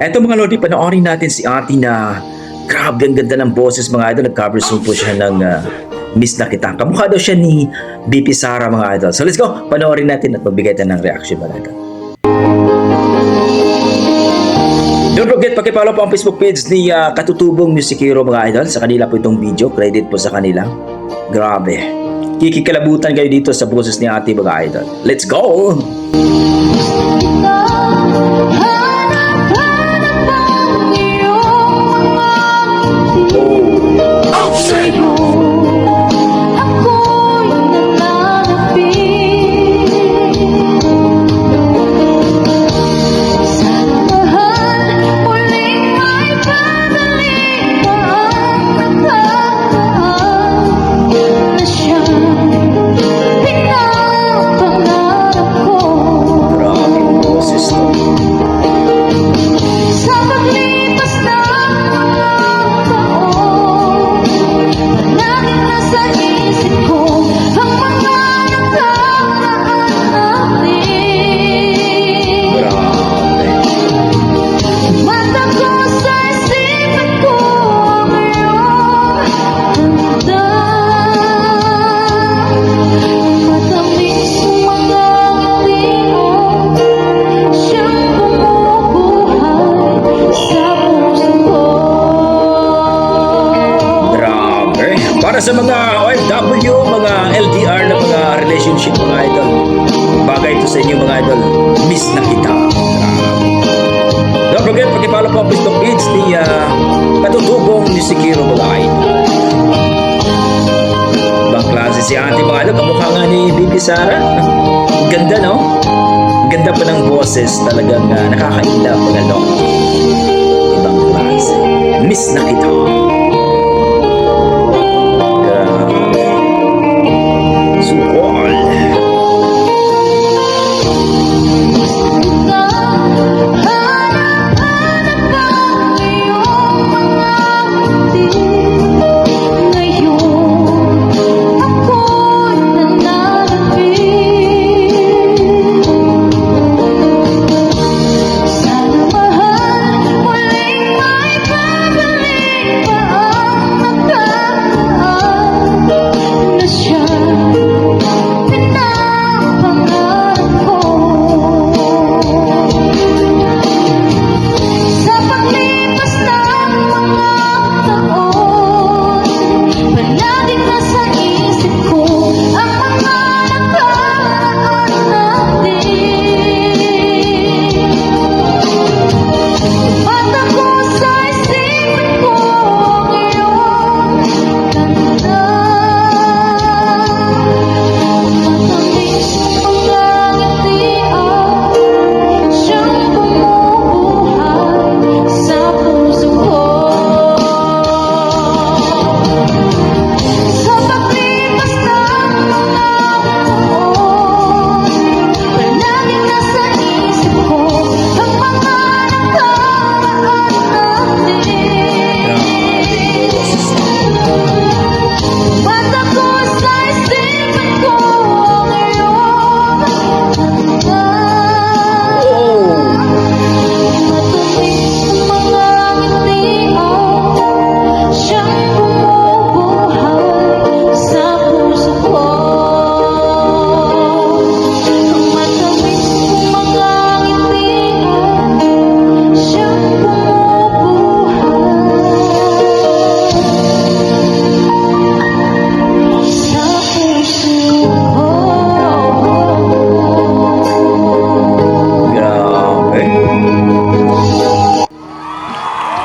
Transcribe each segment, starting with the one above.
Eto mga lodi, panoorin natin si Ate na grabe ang ganda ng boses mga idol. Nag-cover song po siya ng Miss na Kita. Kamukha daw siya ni BP Sara mga idol. So let's go, panoorin natin at magbigay tayo ng reaction mga idol. Don't forget, pakipollow po ang Facebook page ni Katutubong Music Hero mga idol. Sa kanila po itong video, credit po sa kanila. Grabe. Kikikalabutan kayo dito sa boses ni Ate mga idol. Let's go! Para sa mga OFW, mga LDR na mga relationship mga idol, bagay ito sa inyo mga idol, Miss na Kita. Don't forget, pakipollow po ang Facebook page ni Katutubong Music Hero mga idol. Ibang klase si Ate mga idol, kamukha nga ni BP Sara. Ganda no? Ganda pa ng boses, talagang nakakailap mga no? Ibang klase, Miss na Kita.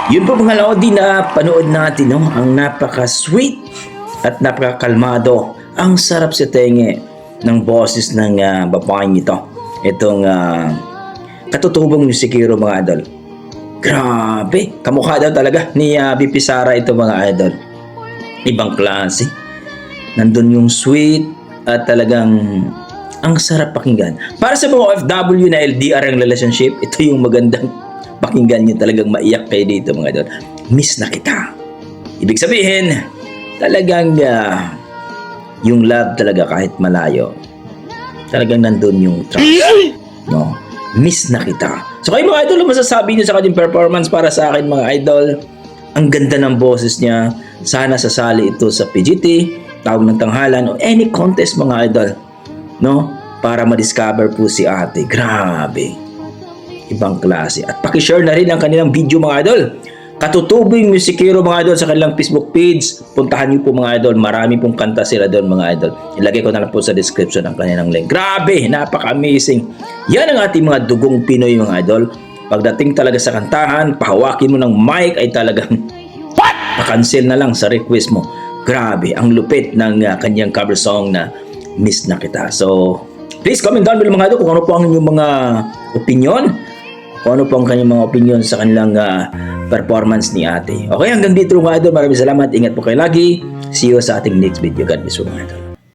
Yun po mga lodi na panood natin, no? Ang napaka-sweet at napaka-kalmado. Ang sarap sa tenge ng boses ng babaeng ito. Itong Katutubong Music Hero mga idol. Grabe! Kamukha daw talaga ni BP Sara ito mga idol. Ibang klase. Nandun yung sweet at talagang ang sarap pakinggan. Para sa mga OFW na LDR ang relationship, ito yung magandang pakinggan nyo, talagang maiyak kayo dito mga idol. Miss na Kita. Ibig sabihin, talagang yung love talaga kahit malayo, talagang nandun yung trust. No? Miss na Kita. So kayo mga idol, ano masasabi niyo sa kanyang performance? Para sa akin mga idol, ang ganda ng boses niya. Sana sasali ito sa PGT, Tawag ng Tanghalan o any contest mga idol, no? Para ma-discover po si ate. Grabe. Ibang klase. At paki-share na rin ang kanilang video mga idol. Katutubing Musikero mga idol sa kanilang Facebook page. Puntahan niyo po mga idol. Marami pong kanta sila doon mga idol. Ilagay ko na lang po sa description ang kanilang link. Grabe, napaka-amazing. Yan ang ating mga dugong Pinoy mga idol. Pagdating talaga sa kantahan, pahawakin mo ng mic ay talagang pa-cancel na lang sa request mo. Grabe, ang lupit ng kanyang cover song na Miss na Kita. So, please comment down below mga idol kung ano po ang inyong mga opinion. Kung ano po ang kanyang mga opinion sa kanilang performance ni ate. Okay, hanggang dito mga idol. Maraming salamat. Ingat po kayo lagi. See you sa ating next video. God bless you mga idol.